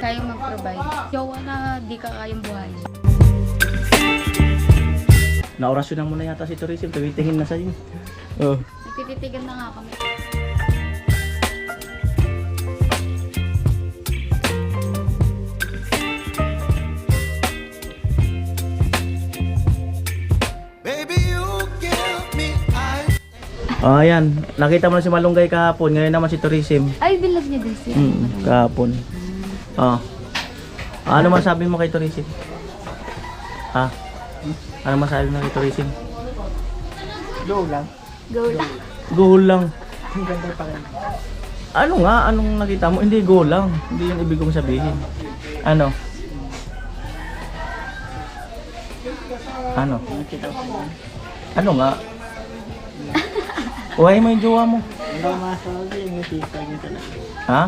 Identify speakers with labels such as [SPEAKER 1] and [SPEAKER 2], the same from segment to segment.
[SPEAKER 1] kayang mag-provide. Jowa na di ka kayang buhay.
[SPEAKER 2] Naorasyonan mo na yata si Tourism, tumitingin na sa'yo. Oh.
[SPEAKER 1] Nagtititigan na nga kami.
[SPEAKER 2] Oh, ayan. Nakita mo na si Malunggay kahapon. Ngayon naman si Tourism.
[SPEAKER 1] Ay, bilag niya din siya.
[SPEAKER 2] Kahapon. Oh. Ano masabi mo kay Tourism? Ha? Ano masabi mo kay Tourism?
[SPEAKER 3] Go lang.
[SPEAKER 1] Go lang.
[SPEAKER 2] Go lang.
[SPEAKER 3] Ang ganda pa rin.
[SPEAKER 2] Ano nga? Anong nakita mo? Hindi, go lang. Hindi yun ibig kong sabihin. Ano? Ano? Ano nga? Uwahin mo yung jowa mo.
[SPEAKER 3] Hindi ko masabi yung sisa niya talaga.
[SPEAKER 2] Ha?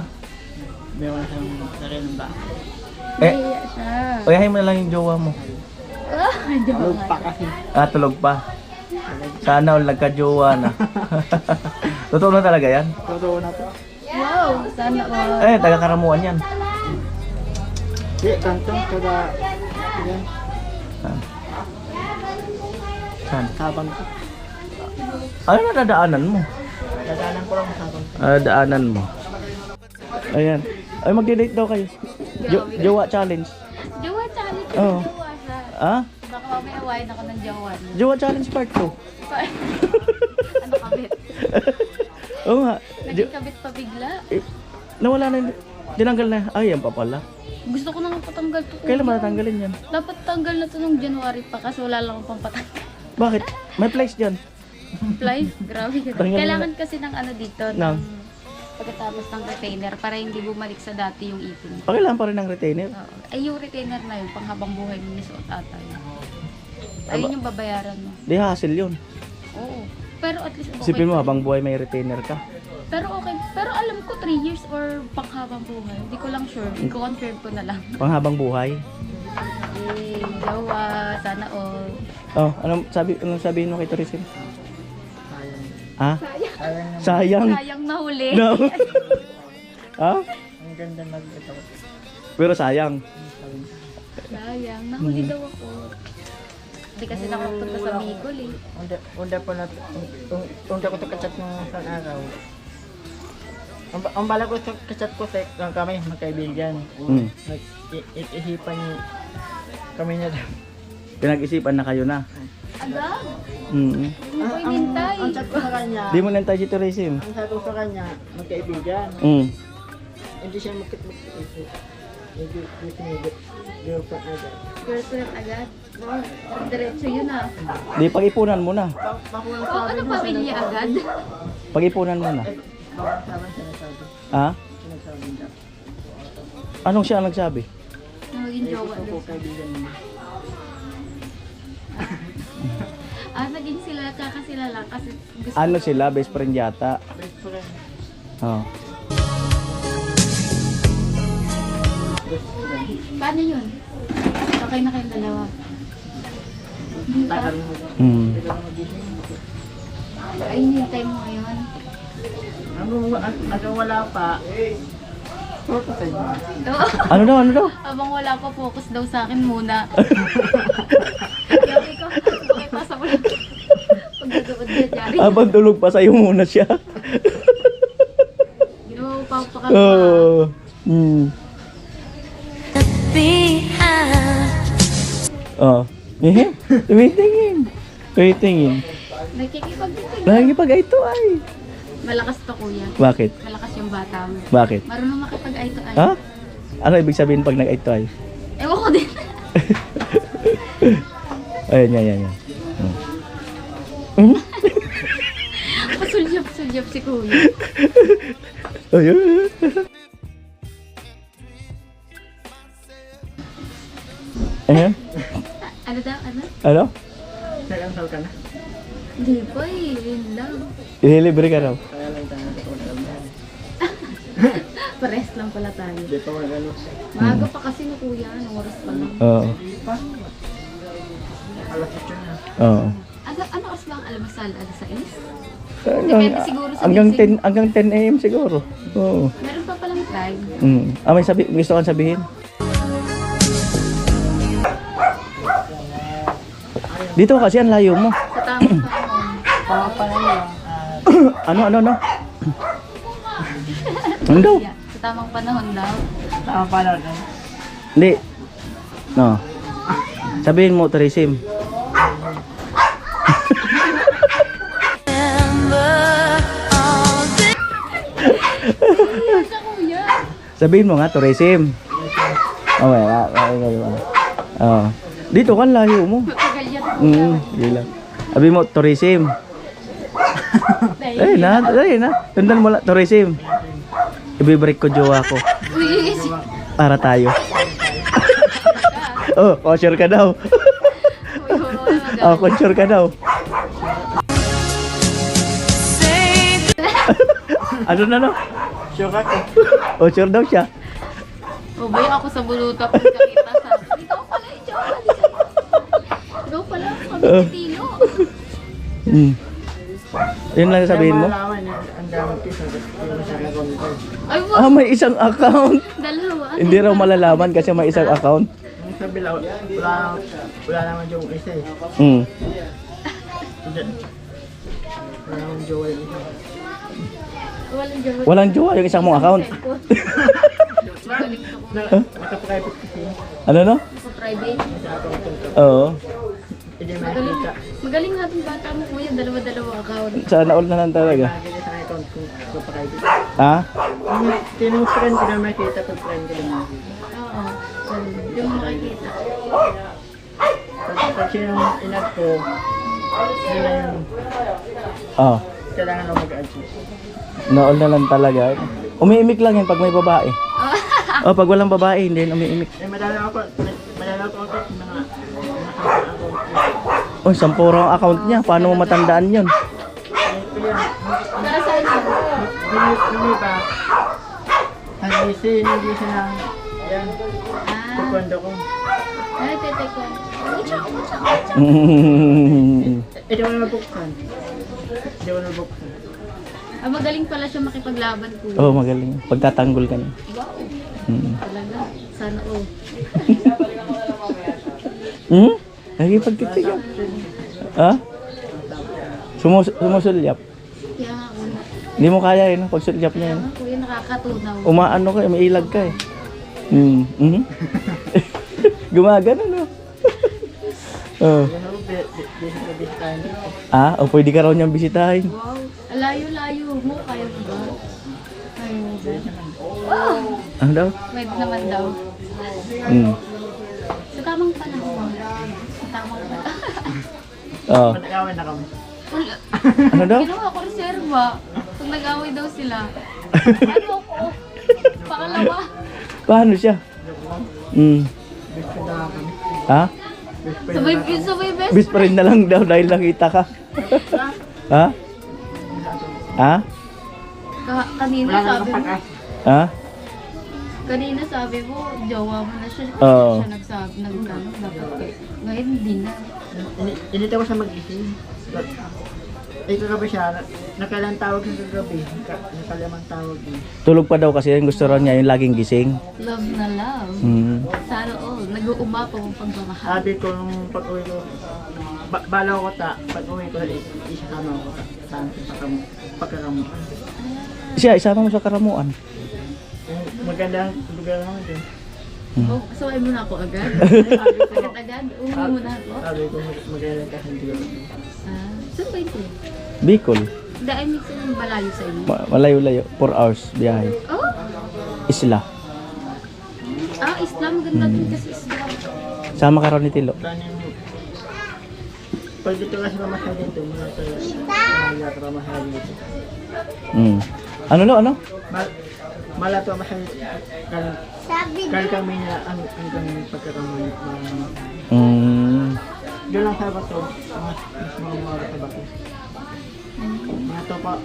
[SPEAKER 3] Meron siyang sarili ng baka.
[SPEAKER 1] Nahiya siya.
[SPEAKER 2] Uwahin mo na lang yung jowa mo.
[SPEAKER 1] Ah, jowa
[SPEAKER 3] Lug
[SPEAKER 1] nga.
[SPEAKER 3] pa kasi.
[SPEAKER 2] Tulog pa. Sana all nagka-jowa na. Totoo na talaga yan?
[SPEAKER 3] Totoo na to.
[SPEAKER 1] Wow, sana all.
[SPEAKER 2] Taga-Karamuan yan.
[SPEAKER 3] Di, kantong kada... Yan.
[SPEAKER 2] Saan? Saan?
[SPEAKER 3] Sabang ko.
[SPEAKER 2] Ano na dadaanan mo?
[SPEAKER 3] Dadaanan ko lang sa sabang ko.
[SPEAKER 2] Daanan mo. Ayan. Ay, magdi-date daw kayo. Jowa challenge.
[SPEAKER 1] Jowa challenge.
[SPEAKER 2] Oo.
[SPEAKER 1] Jowa siya.
[SPEAKER 2] Ah?
[SPEAKER 1] Baka mamaya awayin ako ng jowa niya.
[SPEAKER 2] Jowa challenge part 2.
[SPEAKER 1] Ano kabit?
[SPEAKER 2] Oo nga.
[SPEAKER 1] Naging kabit pa bigla.
[SPEAKER 2] Nawala na. Tinanggal na. Ay, yan pa pala.
[SPEAKER 1] Gusto ko na nga patanggal to.
[SPEAKER 2] Kailan matatanggalin yan?
[SPEAKER 1] Dapat tanggal na to nung January pa kasi wala lang akong pampatanggal.
[SPEAKER 2] Bakit? May place dyan.
[SPEAKER 1] Fly? Grabe ka.
[SPEAKER 2] Tanggal na.
[SPEAKER 1] Kailangan kasi ng ano dito.
[SPEAKER 2] Ng?
[SPEAKER 1] Pagkatapos ng retainer para hindi bumalik sa dati yung ipin.
[SPEAKER 2] Pakailangan pa rin ng retainer.
[SPEAKER 1] Oo. Ay yung retainer na yun, panghabang buhay mo ni suot ata yun. Ayun yung babayaran mo.
[SPEAKER 2] Di hassle yun.
[SPEAKER 1] Oo. Pero at least okay.
[SPEAKER 2] Isipin mo, habang buhay may retainer ka.
[SPEAKER 1] Pero okay. Pero alam ko 3 years or panghabang buhay. Hindi ko lang sure. I-confirm ko na lang.
[SPEAKER 2] Panghabang buhay.
[SPEAKER 1] Eh, jowa, sana all.
[SPEAKER 2] Oh, anong sabihin mo kay Tourism?
[SPEAKER 3] Sayang.
[SPEAKER 2] Ha?
[SPEAKER 3] Sayang naman.
[SPEAKER 2] Sayang.
[SPEAKER 1] Sayang nahuli.
[SPEAKER 2] No. Ha?
[SPEAKER 3] Ang ganda nag-ito.
[SPEAKER 2] Pero sayang.
[SPEAKER 1] Sayang, nahuli daw ako. Hindi kasi nakapunta sa Bicol eh.
[SPEAKER 3] Unda po na, unda ko ito kachat ng isang araw. Ang bala ko sa kachat ko sa kami, magkaibigan. Nag-ihipan kami niya daw.
[SPEAKER 2] Pinag-isipan na kayo na.
[SPEAKER 1] Agad?
[SPEAKER 2] Mm.
[SPEAKER 1] Hindi mo inintay.
[SPEAKER 3] Ang chat ko sa kanya,
[SPEAKER 2] Di mo nantay si Tourism.
[SPEAKER 3] ang sabi ko sa kanya, magkaibigan. Hindi siya makit-makit. Hindi sinigit. Girlfriend agad.
[SPEAKER 1] Girlfriend agad? Diretso yun ah.
[SPEAKER 2] Di pag-ipunan mo na.
[SPEAKER 3] Makulang
[SPEAKER 1] Oh, ano pamilya agad?
[SPEAKER 2] Pag-ipunan mo na.
[SPEAKER 3] Bawang sabi sinasabi.
[SPEAKER 2] Ha?
[SPEAKER 3] Sinasabi niya.
[SPEAKER 2] Anong siya nagsabi?
[SPEAKER 1] Naging jowa
[SPEAKER 3] Gusto ko
[SPEAKER 1] daw.
[SPEAKER 3] kaibigan niya.
[SPEAKER 1] Naging sila, kakasila lang kasi gusto
[SPEAKER 2] Ano sila? Best friend yata.
[SPEAKER 3] Best friend.
[SPEAKER 2] Oh.
[SPEAKER 3] Best friend.
[SPEAKER 1] Paano yun? Okay na kayong dalawa. Hindi pa.
[SPEAKER 3] Tagal mo.
[SPEAKER 2] Mm.
[SPEAKER 3] Hindi ka magising.
[SPEAKER 1] Ay, hinihintay mo ngayon.
[SPEAKER 3] Hanggang wala pa. Puro sa inyo.
[SPEAKER 1] Oo.
[SPEAKER 2] Ano daw? Ano daw?
[SPEAKER 1] Habang wala pa, focus daw sa akin muna. Sabi ko, okay, pasa mo lang. Pagdadaod niya, Jari.
[SPEAKER 2] Habang tulog pa sa'yo muna siya.
[SPEAKER 1] Ginawa pa pa kami.
[SPEAKER 2] Oh. Mm. Oh. Eh, tumitingin. Tumitingin.
[SPEAKER 1] Nakikipag-tingin.
[SPEAKER 2] Nakikipag ito ay.
[SPEAKER 1] Malakas to, kuya.
[SPEAKER 2] Bakit?
[SPEAKER 1] Malakas yung bata mo.
[SPEAKER 2] Bakit?
[SPEAKER 1] Marunong makipag-ay to ay.
[SPEAKER 2] Ha? Ano ibig sabihin pag nag-ito ay?
[SPEAKER 1] Ewan ko din.
[SPEAKER 2] Ayan, yan, yan, yan. Mm.
[SPEAKER 1] Pasulyap-sulyap si kuya.
[SPEAKER 2] Ayun. Ayan.
[SPEAKER 1] Ano daw? Ano?
[SPEAKER 2] Ano?
[SPEAKER 3] Kailan sal ka na?
[SPEAKER 1] Hindi pa eh. Yun lang.
[SPEAKER 2] Ililibre ka raw.
[SPEAKER 3] Kaya lang tayo sa kontal na.
[SPEAKER 1] Pares lang pala tayo.
[SPEAKER 3] Hindi pa magano.
[SPEAKER 1] Maaga pa kasi no kuya. Anong oras pa lang?
[SPEAKER 2] Oo.
[SPEAKER 3] Alas 8 na.
[SPEAKER 2] Oo.
[SPEAKER 1] Ano oras ba ang almasal? Alas 6?
[SPEAKER 2] Hanggang,
[SPEAKER 1] Depende siguro sa
[SPEAKER 2] hanggang
[SPEAKER 1] gising.
[SPEAKER 2] 10 hanggang 10 AM siguro. Oo.
[SPEAKER 1] Meron pa palang try.
[SPEAKER 2] May gusto kang sabihin? Dito kasi ang layo mo.
[SPEAKER 1] Sa tamang panahon.
[SPEAKER 3] Tama pa lang.
[SPEAKER 2] Ano? Ano daw?
[SPEAKER 1] Yeah, sa tamang panahon daw.
[SPEAKER 3] Tama pa lang.
[SPEAKER 2] Hindi. No. Sabihin mo, Teresim.
[SPEAKER 1] Sa kuya.
[SPEAKER 2] Sabihin mo nga, Teresim. Okay, oh. Dito kan layo mo.
[SPEAKER 1] Magalyat ko.
[SPEAKER 2] Yun lang. Sabihin mo, Teresim. Ayun na. Tundan mo lang, Teresim. Ibibreak ko jowa ko.
[SPEAKER 1] Uy,
[SPEAKER 2] Para tayo. Sure ka daw. Sure ka daw. Ano na no?
[SPEAKER 3] Sure ako.
[SPEAKER 2] Sure daw siya.
[SPEAKER 1] Babay ako sa buluta kung kakita sa. Ikaw pala, Jowa. Ikaw pala, kabitilo.
[SPEAKER 2] Yun lang sabihin mo.
[SPEAKER 3] Malaman yun, ang daming piso. Yung sa account ko.
[SPEAKER 1] Ay, wow.
[SPEAKER 2] May isang account.
[SPEAKER 1] Dalawa.
[SPEAKER 2] Hindi raw malalaman kasi may isang account.
[SPEAKER 3] Yung sabi lang, wala naman yung isa eh. Wala naman jowa yung isa.
[SPEAKER 1] Walang Jowa.
[SPEAKER 2] Walang jowa yung isang mong account.
[SPEAKER 3] Naka-private kasi.
[SPEAKER 2] Ano no?
[SPEAKER 1] Sa private.
[SPEAKER 3] Sa account ko.
[SPEAKER 2] Oo.
[SPEAKER 3] Hindi
[SPEAKER 1] Magaling,
[SPEAKER 3] makikita.
[SPEAKER 1] magaling nga itong bata mo kuya. Dalawa-dalawa account.
[SPEAKER 2] Sana all na lang talaga.
[SPEAKER 3] Makikita sa account ko. Sa private.
[SPEAKER 2] Ha?
[SPEAKER 3] Tinong friend ko na makikita pag friend ko na makikita.
[SPEAKER 1] Oo. Yung makikita.
[SPEAKER 3] Pag sino yung inag ko, yun na yun.
[SPEAKER 2] Oo.
[SPEAKER 3] Kailangan lang mag-adjust.
[SPEAKER 2] Na all na lang talaga. Umiimik lang yan pag may babae. Pag walang babae, hindi yun umiimik.
[SPEAKER 3] Madala ako mga
[SPEAKER 2] Sampuro ang account niya. Paano mo matandaan yun?
[SPEAKER 1] Para saan yun?
[SPEAKER 3] Hindi ba? Hindi siya ng yan. Kukwando ko.
[SPEAKER 1] Ay, tete ko.
[SPEAKER 3] Ito ko nabuksan. Hindi ko nabuksan.
[SPEAKER 1] Magaling pala siya makipaglaban ko.
[SPEAKER 2] Magaling. Pagtatanggol ka na.
[SPEAKER 1] Wow. Talaga. Sana oh.
[SPEAKER 2] Nagipagtitigan. Ha? Sumusulyap.
[SPEAKER 1] Kaya nga ako na.
[SPEAKER 2] Hindi mo kaya yun, pagsulyap niya yun.
[SPEAKER 1] Kuya nakakatunaw.
[SPEAKER 2] Umaano ka, may ilag ka eh. Gumagano no? Pwede ka raw niyang bisitahin.
[SPEAKER 1] Wow. Alayo-layo mo. Kaya mo ba? Kaya mo ba?
[SPEAKER 2] Ano daw?
[SPEAKER 1] Pwede naman daw. Sa tamang panahon. Sa tamang panahon.
[SPEAKER 3] Nag-away na kami.
[SPEAKER 1] Wala.
[SPEAKER 2] Ano daw?
[SPEAKER 1] Ginawa ko reserva. Pag nag-away daw sila. Ano ko? Pangalawa.
[SPEAKER 2] Paano siya?
[SPEAKER 3] Best friend na kami.
[SPEAKER 2] Ha?
[SPEAKER 1] Sabay best.
[SPEAKER 2] Best friend na lang daw dahil nakita ka. Ha? Ha?
[SPEAKER 1] Kanina
[SPEAKER 3] Wala na
[SPEAKER 1] sabi
[SPEAKER 3] akong
[SPEAKER 1] mo.
[SPEAKER 3] pag-asa.
[SPEAKER 2] Ha?
[SPEAKER 1] Kanina sabi mo, jowa mo na siya.
[SPEAKER 2] Oo.
[SPEAKER 1] Siya nagsabi, nagtanong dapat. Ngayon hindi na.
[SPEAKER 3] Inita ko siya mag-ising. Kagabi siya, nakalang tawag siya kagabi. Nakalamang tawag din.
[SPEAKER 2] Tulog pa daw kasi yung gusto raw niya yung laging gising.
[SPEAKER 1] Love na love. Sana all. Nag-uumapaw ang pagmamahal.
[SPEAKER 3] Sabi ko nung pag-uwi ko, bala ko pag-uwi ko, isama ko sa pagkakamu.
[SPEAKER 2] Siya, isama mo sa karamuan.
[SPEAKER 3] Magandang lugar naman din.
[SPEAKER 1] Oh, saway mo na ako agad. Agad-agad. Uwi mo na ako.
[SPEAKER 3] Sabi ko magandang kasi hindi ko.
[SPEAKER 1] Saan ba ito?
[SPEAKER 2] Bicol.
[SPEAKER 1] Dahil mix ng balayo sa inyo.
[SPEAKER 2] Malayo-layo. 4 hours biyahe.
[SPEAKER 1] Oh?
[SPEAKER 2] Isla.
[SPEAKER 1] Islam. Ganda din kasi Islam.
[SPEAKER 2] Sama ka raw ni Tilo.
[SPEAKER 3] Pag dito kasi mamahal dito, muna sa mahal ka mamahal dito.
[SPEAKER 2] Ano no? Ano?
[SPEAKER 3] Malato mahal kal kami na ang kami pagkakamay. Doon lang sa bato, mga bato. Mga topa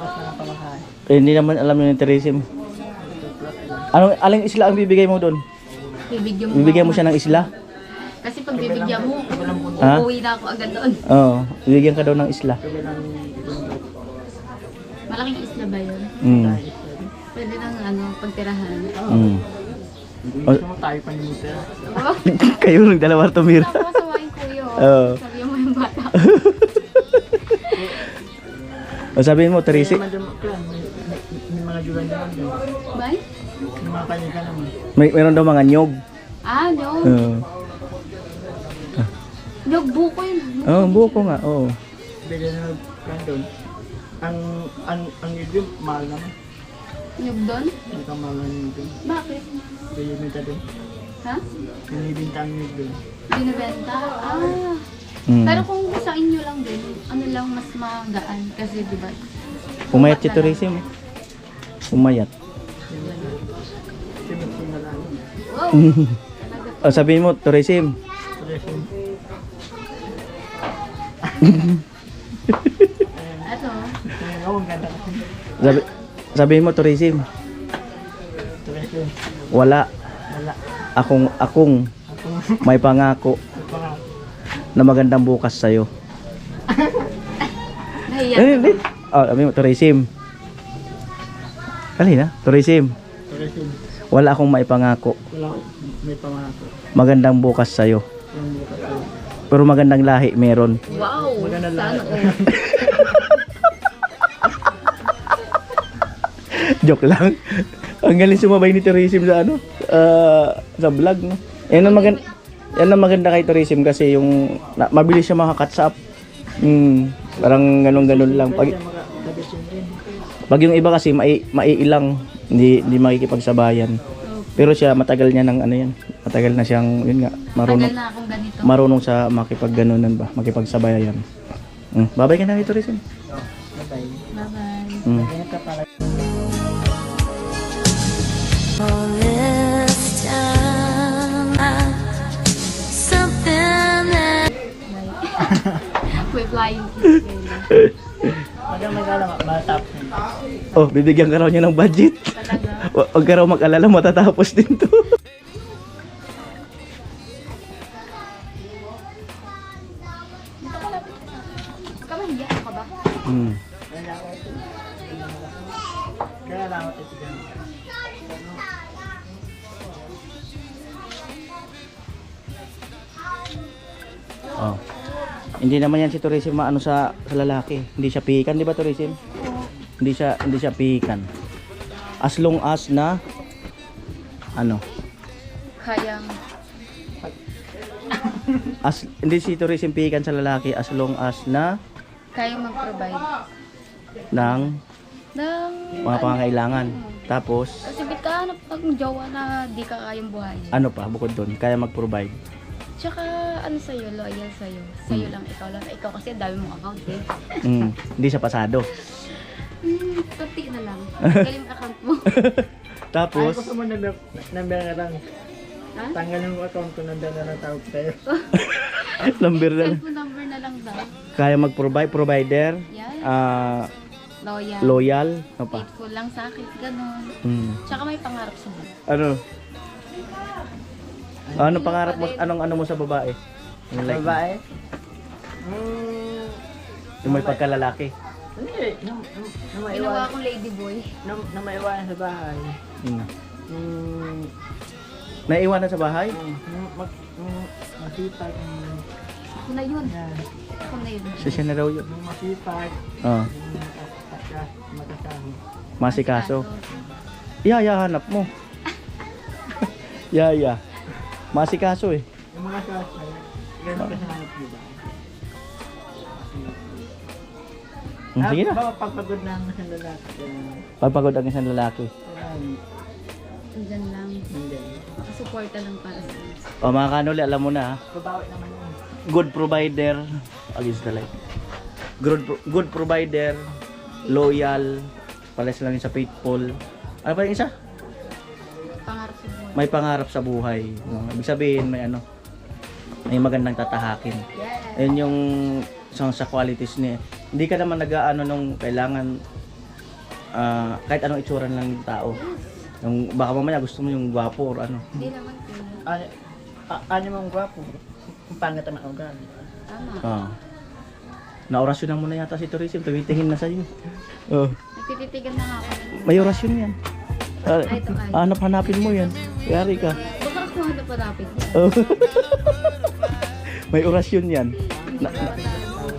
[SPEAKER 3] sa pamahay.
[SPEAKER 2] Hindi naman alam ni Teresim. Aling isla ang bibigay mo doon? Bibigyan mo siya ng isla?
[SPEAKER 1] Kasi pag bibigyan mo,
[SPEAKER 2] Ha?
[SPEAKER 1] uuwi na ako agad doon.
[SPEAKER 2] Oo, bibigyan ka daw ng isla.
[SPEAKER 1] Malaking isla ba yun? Pwede nang ano, pagtirahan.
[SPEAKER 2] Mm.
[SPEAKER 3] Gusto mo tayo panimutira.
[SPEAKER 1] Oh,
[SPEAKER 2] Kayo ng dalawa tumira.
[SPEAKER 1] tapos sawain kuya.
[SPEAKER 2] Oo.
[SPEAKER 1] Sabi mo yung bata.
[SPEAKER 2] O sabihin mo, Tracy,
[SPEAKER 3] Kaya madam ka, may mga julan naman doon.
[SPEAKER 1] Bye?
[SPEAKER 3] May mga kanya naman.
[SPEAKER 2] meron daw mga nyog.
[SPEAKER 1] Ah, no. Nyog buko yun.
[SPEAKER 2] Buko nga, oo.
[SPEAKER 3] Bigla na kan doon. Ang yun, mahal naman.
[SPEAKER 1] Nyog doon?
[SPEAKER 3] Hindi ka mahal ng yun.
[SPEAKER 1] Bakit?
[SPEAKER 3] Binibinta doon.
[SPEAKER 1] Ha?
[SPEAKER 3] Binibinta ang yun doon.
[SPEAKER 1] Binibenta? Ah.
[SPEAKER 2] Mm.
[SPEAKER 1] Pero kung sa inyo lang din, ano lang mas magaan. Kasi diba?
[SPEAKER 2] Pumayat si Tracy mo. Pumayat.
[SPEAKER 3] Sinusin na lang.
[SPEAKER 1] Wow.
[SPEAKER 2] O sabihin mo, Tracy,
[SPEAKER 3] Resin.
[SPEAKER 1] Ato.
[SPEAKER 3] Oo, ang ganda kasi.
[SPEAKER 2] sabihin mo, Tracy,
[SPEAKER 3] Resin.
[SPEAKER 2] wala.
[SPEAKER 3] Wala.
[SPEAKER 2] Akong
[SPEAKER 3] Ako.
[SPEAKER 2] may pangako
[SPEAKER 3] Ako nga.
[SPEAKER 2] na magandang bukas sa'yo.
[SPEAKER 1] Nahiya.
[SPEAKER 2] Hindi. Sabihin mo, Tracy. Kanina, Tracy,
[SPEAKER 3] Resin.
[SPEAKER 2] wala akong maipangako.
[SPEAKER 3] Wala. May pamako.
[SPEAKER 2] Magandang bukas sa'yo.
[SPEAKER 3] Yung bukas ko.
[SPEAKER 2] Pero magandang lahi meron.
[SPEAKER 1] Wow.
[SPEAKER 3] Maganda
[SPEAKER 1] Sana
[SPEAKER 3] lahat.
[SPEAKER 1] all.
[SPEAKER 2] Joke lang. Ang galing sumabay ni Tourism sa ano, sa vlog, no? Yan ang maganda kay Tourism kasi yung mabilis siya makaka-catch up. Parang ganun lang.
[SPEAKER 3] Kaya makadasin din.
[SPEAKER 2] Pag yung iba kasi maiilang, hindi makikipagsabayan. Pero siya matagal niya ng ano yan. Matagal na siyang yun nga,
[SPEAKER 1] Tagal na akong ganito.
[SPEAKER 2] marunong sa makipagganunan ba, makipagsabayan. Babay ka na kay Tourism.
[SPEAKER 3] Matay.
[SPEAKER 1] Bye-bye.
[SPEAKER 3] Kaya ka pala.
[SPEAKER 1] May flying kiss kayo.
[SPEAKER 3] Magang mag-alam, matap.
[SPEAKER 2] Oh, bibigyan ka raw niya ng budget.
[SPEAKER 1] Talaga.
[SPEAKER 2] Huwag ka raw mag-alala, matatapos din to.
[SPEAKER 1] Kamahiya ka ba?
[SPEAKER 3] Kaya lang ako titigan.
[SPEAKER 2] Oh. Hindi naman yan si Tourism maano sa lalaki. Hindi siya pihikan, di ba Tourism? Hindi siya pihikan. As long as na ano,
[SPEAKER 1] Kayang.
[SPEAKER 2] hindi si Tourism pihikan sa lalaki as long as na
[SPEAKER 1] Kayang mag-provide.
[SPEAKER 2] ng
[SPEAKER 1] Ng...
[SPEAKER 2] mga pangangailangan. Tapos
[SPEAKER 1] Kasi bit ka hanap pag jowa na di ka kayang buhay.
[SPEAKER 2] ano pa bukod doon, kaya mag-provide.
[SPEAKER 1] Tsaka ano sa'yo, loyal sa'yo. Sa'yo lang, ikaw lang. Ikaw kasi dami mong account eh.
[SPEAKER 2] Hindi siya pasado.
[SPEAKER 1] Tunti na lang. Galing account mo.
[SPEAKER 3] Ay,
[SPEAKER 2] Tapos
[SPEAKER 3] gusto mo number na lang.
[SPEAKER 1] Ha?
[SPEAKER 3] Tanggalin mo account ko, number na lang tawag tayo.
[SPEAKER 2] number na lang.
[SPEAKER 1] Cellphone number na lang daw.
[SPEAKER 2] Kaya mag-provide, provider,
[SPEAKER 1] Yan. Loyal.
[SPEAKER 2] loyal, ano pa?
[SPEAKER 1] Faithful lang sa akin. Ganon. Tsaka may pangarap sa buhay.
[SPEAKER 2] Ano? Ano pangarap mo? Anong ano mo sa babae? Yung like,
[SPEAKER 3] Babae?
[SPEAKER 2] yung may pagkalalaki.
[SPEAKER 3] Hindi, na
[SPEAKER 1] Ginawa
[SPEAKER 3] maiwan.
[SPEAKER 1] akong ladyboy.
[SPEAKER 3] Na maiwan sa bahay.
[SPEAKER 2] Hmm.
[SPEAKER 3] Mm,
[SPEAKER 2] Naiwanan sa bahay?
[SPEAKER 3] masipag.
[SPEAKER 1] Ako na yun.
[SPEAKER 3] Yan.
[SPEAKER 1] Ako na yun.
[SPEAKER 2] Siya na raw yun.
[SPEAKER 3] Yung masipag.
[SPEAKER 2] Oh,
[SPEAKER 3] Magkasama.
[SPEAKER 2] masikaso. Yaya hanap mo. Yaya. Masikaso eh.
[SPEAKER 3] Yung mga kasal, ganun kasi hanap diba?
[SPEAKER 2] Sige na.
[SPEAKER 3] Baka pagpagod na ang isang lalaki.
[SPEAKER 2] Pagpagod ang isang lalaki.
[SPEAKER 1] Andyan lang.
[SPEAKER 3] Hindi.
[SPEAKER 1] Makasuporta lang para sa akin.
[SPEAKER 2] O mga kanuli, alam mo na ha.
[SPEAKER 3] Babawi naman yun.
[SPEAKER 2] Good provider. Against the light. Good provider. Loyal. Pares lang yun sa faithful. Ano pa yung isa?
[SPEAKER 1] Pangarap sa buhay.
[SPEAKER 2] May pangarap sa buhay. Ibig sabihin may ano, may magandang tatahakin.
[SPEAKER 1] Yes.
[SPEAKER 2] Ayun yung isang sa qualities niya. Hindi ka naman nag-aano nung kailangan kahit anong itsura lang ng tao. Yung baka mamaya gusto mo yung gwapo or ano.
[SPEAKER 1] Hindi naman po.
[SPEAKER 3] Ano mong gwapo? Kung pangit ang ugali.
[SPEAKER 1] Tama.
[SPEAKER 2] Na-orasyon na muna yata si Tourism. Tumitingin na sa'yo. Oh.
[SPEAKER 1] Nagtititigan na nga ako.
[SPEAKER 2] May orasyon yan. Hanap-hanapin mo yan. Yari ka.
[SPEAKER 1] Baka ako hanap-hanapin niya.
[SPEAKER 2] Oh. May orasyon yan.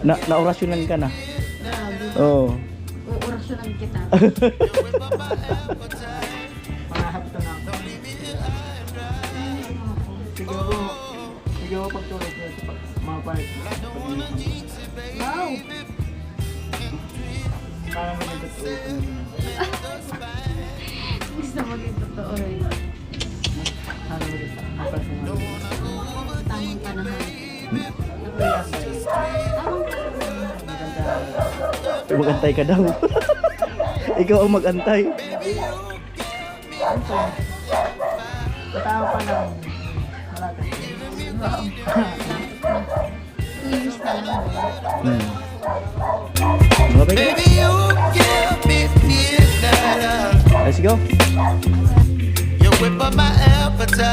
[SPEAKER 2] Na orasyonan ka na.
[SPEAKER 1] Grabe.
[SPEAKER 2] Oo.
[SPEAKER 1] Uurasyonan kita.
[SPEAKER 3] Mahahapto na ako. Siguro pagtuloy ko sa mga part.
[SPEAKER 1] Wow!
[SPEAKER 3] Para magiging
[SPEAKER 1] Gusto maging totoo rin.
[SPEAKER 3] para magiging personal.
[SPEAKER 1] Tamang panahon.
[SPEAKER 2] Magantay ka daw. Ikaw ang magantay.
[SPEAKER 3] Tao pa lang. Malakas.
[SPEAKER 1] Wow. 2 years na lang.
[SPEAKER 2] Okay.
[SPEAKER 4] Baby, you give me midnight.
[SPEAKER 2] Let's go.
[SPEAKER 4] You whip up my appetite.